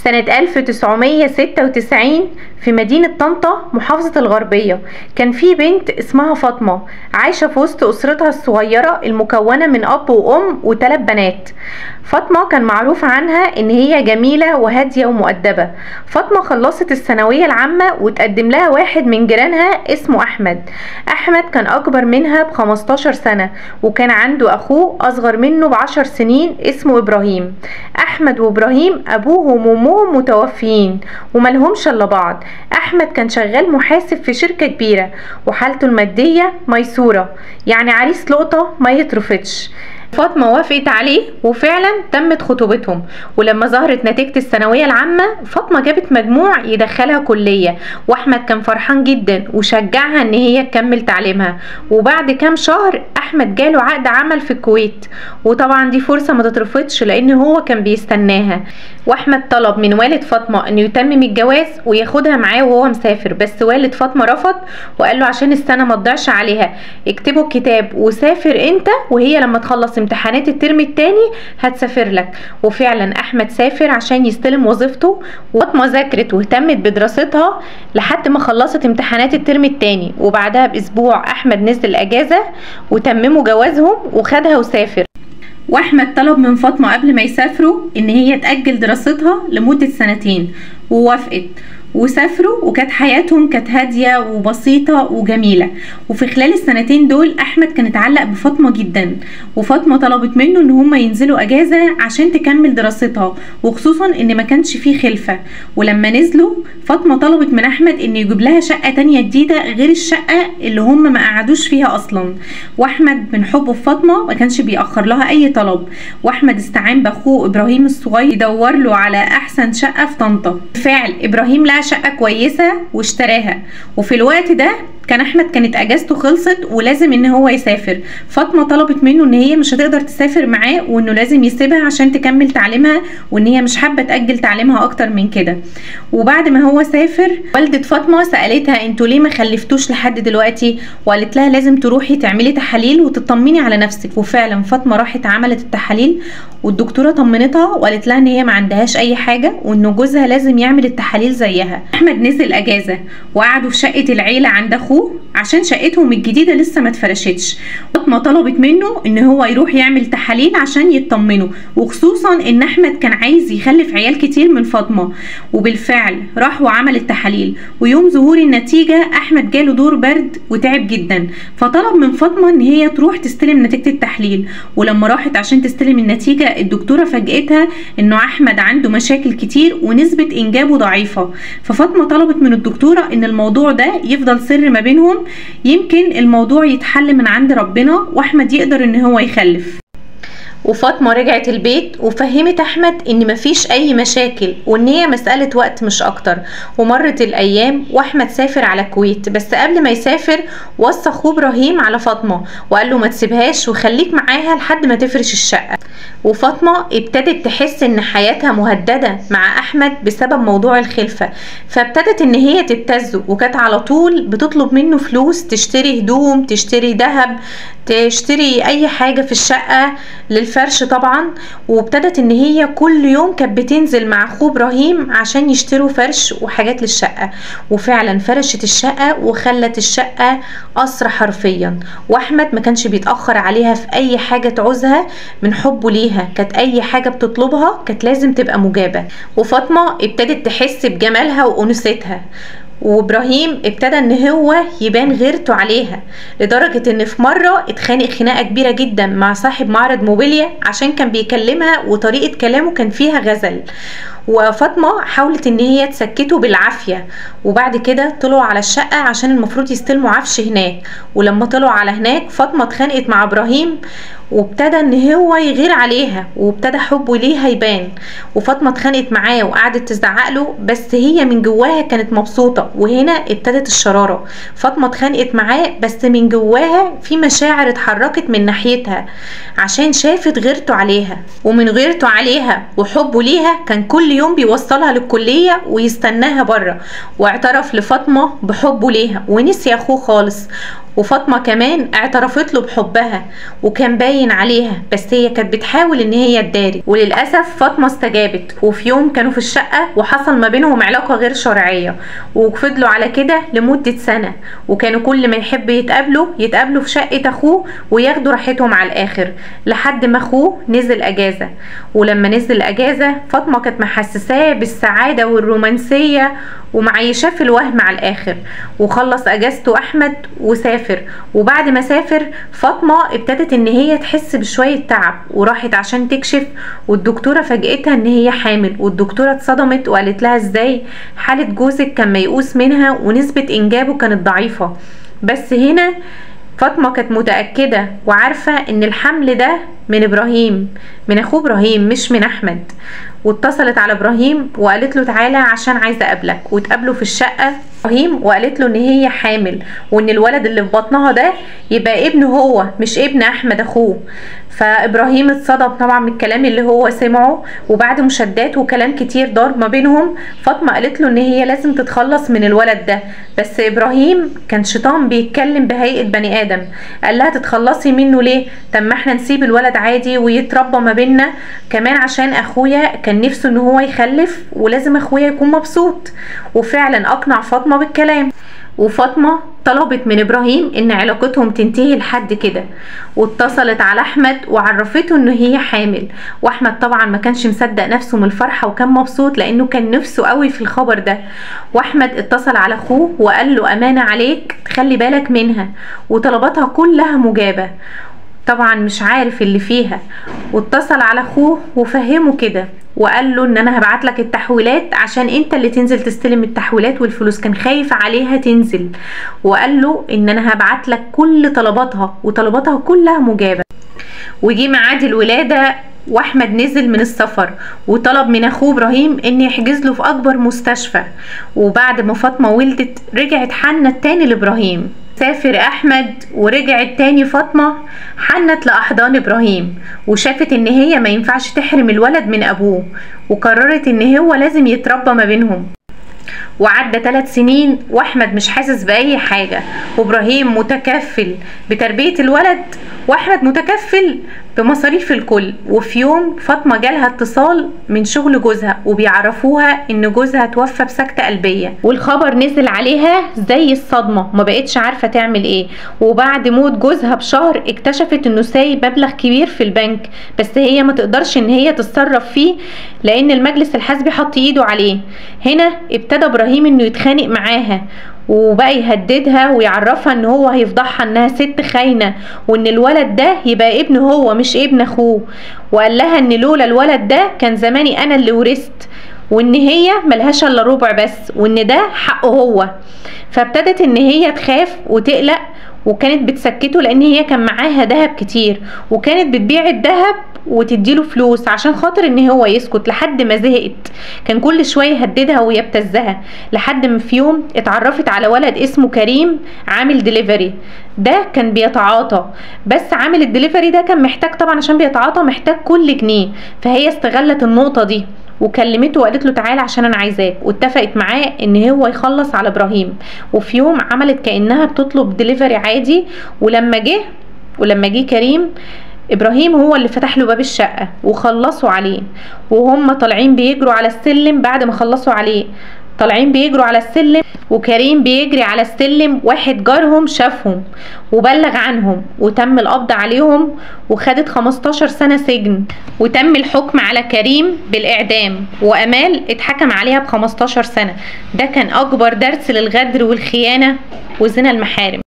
سنة 1996 في مدينة طنطا محافظة الغربية كان في بنت اسمها فاطمة عايشة في وسط أسرتها الصغيرة المكونة من أب وأم وثلاث بنات. فاطمة كان معروف عنها إن هي جميلة وهادية ومؤدبة. فاطمة خلصت الثانوية العامة وتقدم لها واحد من جيرانها اسمه أحمد. أحمد كان أكبر منها ب15 سنة وكان عنده أخوه أصغر منه ب10 سنين اسمه إبراهيم. أحمد وإبراهيم أبوهم وأمهم متوفيين وملهمش إلا بعض. أحمد كان شغال محاسب في شركة كبيرة وحالته المادية ميسورة، يعني عريس لقطة ما يترفضش. فاطمة وافقت عليه وفعلا تمت خطوبتهم. ولما ظهرت نتيجة الثانوية العامة فاطمة جابت مجموع يدخلها كلية، واحمد كان فرحان جدا وشجعها ان هي تكمل تعليمها. وبعد كام شهر احمد جاله عقد عمل في الكويت، وطبعا دي فرصة ما تترفضش لان هو كان بيستناها. واحمد طلب من والد فاطمة انه يتمم الجواز وياخدها معاه وهو مسافر، بس والد فاطمة رفض وقال له عشان السنة ما تضيعش عليها اكتبوا الكتاب وسافر انت، وهي لما تخلص امتحانات الترم التاني هتسافر لك. وفعلا احمد سافر عشان يستلم وظيفته، وفاطمه ذاكرت واهتمت بدراستها لحد ما خلصت امتحانات الترم التاني. وبعدها باسبوع احمد نزل اجازه وتمموا جوازهم وخدها وسافر. واحمد طلب من فاطمه قبل ما يسافروا ان هي تأجل دراستها لمده 2 سنين، ووافقت وسافروا. وكانت حياتهم كانت هادية وبسيطة وجميلة. وفي خلال السنتين دول أحمد كان اتعلق بفاطمة جدا، وفاطمة طلبت منه ان هما ينزلوا اجازة عشان تكمل دراستها، وخصوصا ان ما كانش فيه خلفة. ولما نزلوا فاطمة طلبت من أحمد ان يجيب لها شقة تانية جديدة غير الشقة اللي هما ما قعدوش فيها اصلا. واحمد من حبه في فاطمة ما كانش بيأخر لها اي طلب. واحمد استعان باخوه ابراهيم الصغير يدور له على احسن شقة في طنطا. بالفعل ابراهيم لقى شقة كويسة واشتراها. وفي الوقت ده كان احمد كانت اجازته خلصت ولازم ان هو يسافر. فاطمه طلبت منه ان هي مش هتقدر تسافر معاه وانه لازم يسيبها عشان تكمل تعليمها، وان هي مش حابه تاجل تعليمها اكتر من كده. وبعد ما هو سافر والده فاطمه سالتها انتوا ليه ما خلفتوش لحد دلوقتي، وقالت لها لازم تروحي تعملي تحاليل وتطمني على نفسك. وفعلا فاطمه راحت عملت التحاليل، والدكتوره طمنتها وقالت لها ان هي ما عندهاش اي حاجه وانه جوزها لازم يعمل التحاليل زيها. احمد نزل اجازه وقعدوا في شقه العيله عند اخوه عشان شقتهم الجديده لسه ما اتفرشتش. فاطمه طلبت منه ان هو يروح يعمل تحاليل عشان يطمنوا، وخصوصا ان احمد كان عايز يخلف عيال كتير من فاطمه. وبالفعل راح وعمل التحاليل، ويوم ظهور النتيجه احمد جاله دور برد وتعب جدا. فطلب من فاطمه ان هي تروح تستلم نتيجه التحليل. ولما راحت عشان تستلم النتيجه الدكتوره فاجئتها انه احمد عنده مشاكل كتير ونسبه انجابه ضعيفه. ففاطمه طلبت من الدكتوره ان الموضوع ده يفضل سر ما بينهم، يمكن الموضوع يتحل من عند ربنا واحمد يقدر ان هو يخلف. وفاطمه رجعت البيت وفهمت احمد ان مفيش اي مشاكل وان هي مساله وقت مش اكتر. ومرت الايام واحمد سافر على الكويت، بس قبل ما يسافر وصى اخوه ابراهيم على فاطمه وقال له ما تسيبهاش وخليك معاها لحد ما تفرش الشقه. وفاطمه ابتدت تحس ان حياتها مهدده مع احمد بسبب موضوع الخلفه، فابتدت ان هي تبتزه، وكانت على طول بتطلب منه فلوس تشتري هدوم، تشتري ذهب، تشتري اي حاجه في الشقه للفرش طبعا. وابتدت ان هي كل يوم كانت بتنزل مع اخوه ابراهيم عشان يشتروا فرش وحاجات للشقه. وفعلا فرشت الشقه وخلت الشقه قصر حرفيا. واحمد ما كانش بيتاخر عليها في اي حاجه تعوزها من حبه ليها، كانت اي حاجه بتطلبها كانت لازم تبقى مجابه. وفاطمه ابتدت تحس بجمالها وانوثتها، وابراهيم ابتدى ان هو يبان غيرته عليها، لدرجة ان في مرة اتخانق خناقة كبيرة جدا مع صاحب معرض موبيليا عشان كان بيكلمها وطريقة كلامه كان فيها غزل. وفاطمة حاولت ان هي تسكته بالعافية. وبعد كده طلعوا على الشقة عشان المفروض يستلموا عفش هناك. ولما طلعوا على هناك فاطمة اتخانقت مع ابراهيم وابتدى ان هو يغير عليها، وابتدى حبه ليها يبان. وفاطمه اتخانقت معاه وقعدت تزعق له، بس هي من جواها كانت مبسوطه. وهنا ابتدت الشراره. فاطمه اتخانقت معاه بس من جواها في مشاعر اتحركت من ناحيتها عشان شافت غيرته عليها. ومن غيرته عليها وحبه ليها كان كل يوم بيوصلها للكليه ويستناها بره. واعترف لفاطمه بحبه ليها ونسي اخوه خالص. وفاطمة كمان اعترفت له بحبها وكان باين عليها، بس هي كانت بتحاول ان هي تداري. وللأسف فاطمة استجابت، وفي يوم كانوا في الشقة وحصل ما بينهم علاقة غير شرعية، وفضلوا على كده لمدة سنة. وكانوا كل ما يحب يتقابلوا في شقة اخوه وياخدوا راحتهم على الاخر، لحد ما اخوه نزل اجازة. ولما نزل اجازة فاطمة كانت محسساه بالسعادة والرومانسية ومعيشاه في الوهم على الاخر. وخلص اجازته احمد وسافر. وبعد ما سافر فاطمة ابتدت ان هي تحس بشوية تعب، وراحت عشان تكشف، والدكتورة فاجئتها ان هي حامل. والدكتورة اتصدمت وقالت لها ازاي؟ حالة جوزك كان ميؤوس منها ونسبة انجابه كانت ضعيفة. بس هنا فاطمة كانت متأكدة وعارفة ان الحمل ده من ابراهيم، من اخوه ابراهيم مش من احمد. واتصلت على ابراهيم وقالت له تعالى عشان عايزه اقابلك. واتقابلوا في الشقه ابراهيم وقالت له ان هي حامل، وان الولد اللي في بطنها ده يبقى ابنه هو مش ابن احمد اخوه. فابراهيم اتصدم طبعا من الكلام اللي هو سمعه، وبعد مشادات وكلام كتير دار ما بينهم فاطمه قالت له ان هي لازم تتخلص من الولد ده. بس ابراهيم كان شيطان بيتكلم بهيئه بني ادم، قال لها تتخلصي منه ليه؟ طب ما احنا نسيب الولد عادي ويتربى ما بيننا، كمان عشان اخويا كان نفسه ان هو يخلف ولازم اخويا يكون مبسوط. وفعلا اقنع فاطمه بالكلام، وفاطمه طلبت من ابراهيم ان علاقتهم تنتهي لحد كده. واتصلت على احمد وعرفته ان هي حامل. واحمد طبعا ما كانش مصدق نفسه من الفرحه وكان مبسوط لانه كان نفسه قوي في الخبر ده. واحمد اتصل على اخوه وقال له امانه عليك تخلي بالك منها، وطلباتها كلها مجابه. طبعا مش عارف اللي فيها، واتصل على اخوه وفهمه كده وقال له ان انا هبعت لك التحويلات عشان انت اللي تنزل تستلم التحويلات والفلوس. كان خايف عليها تنزل، وقال له ان انا هبعت لك كل طلباتها وطلباتها كلها مجابة. وجي ميعاد الولادة واحمد نزل من السفر وطلب من اخوه ابراهيم ان يحجز له في اكبر مستشفى. وبعد ما فاطمة ولدت رجعت حنة تاني لابراهيم. سافر احمد ورجعت تاني فاطمة حنت لاحضان ابراهيم، وشافت ان هي ما ينفعش تحرم الولد من ابوه، وقررت ان هو لازم يتربى ما بينهم. وعدى 3 سنين واحمد مش حاسس باي حاجة، وابراهيم متكفل بتربية الولد واحمد متكفل بمصاريف الكل. وفي يوم فاطمة جالها اتصال من شغل جوزها وبيعرفوها ان جوزها توفى بسكتة قلبية، والخبر نزل عليها زي الصدمة، ما بقتش عارفة تعمل ايه. وبعد موت جوزها بشهر اكتشفت انه سايب مبلغ كبير في البنك، بس هي ما تقدرش ان هي تتصرف فيه لان المجلس الحزبي حط ايده عليه. هنا ابتدى ابراهيم انه يتخانق معاها وبقى يهددها ويعرفها ان هو هيفضحها انها ست خاينة، وان الولد ده يبقى ابنه هو مش ابن اخوه. وقال لها ان لولا الولد ده كان زماني انا اللي ورثت، وان هي ملهاش الا ربع بس، وان ده حقه هو. فابتدت ان هي تخاف وتقلق، وكانت بتسكته لان هي كان معاها دهب كتير، وكانت بتبيع الدهب وتديله فلوس عشان خاطر ان هو يسكت، لحد ما زهقت. كان كل شويه يهددها ويبتزها، لحد ما في يوم اتعرفت على ولد اسمه كريم عامل ديليفري. ده كان بيتعاطى، بس عامل الديليفري ده كان محتاج طبعا عشان بيتعاطى محتاج كل جنيه، فهي استغلت النقطه دي وكلمته وقالت له تعالى عشان انا عايزاك، واتفقت معاه ان هو يخلص على ابراهيم. وفي يوم عملت كأنها بتطلب ديليفري عادي، ولما جه كريم ابراهيم هو اللي فتح له باب الشقة وخلصوا عليه. وهم طالعين بيجروا على السلم بعد ما خلصوا عليه، طالعين بيجروا على السلم وكريم بيجري على السلم، واحد جارهم شافهم وبلغ عنهم وتم القبض عليهم، وخدت 15 سنة سجن. وتم الحكم على كريم بالإعدام، وأمال اتحكم عليها ب15 سنة. ده كان أكبر درس للغدر والخيانة وزنا المحارم.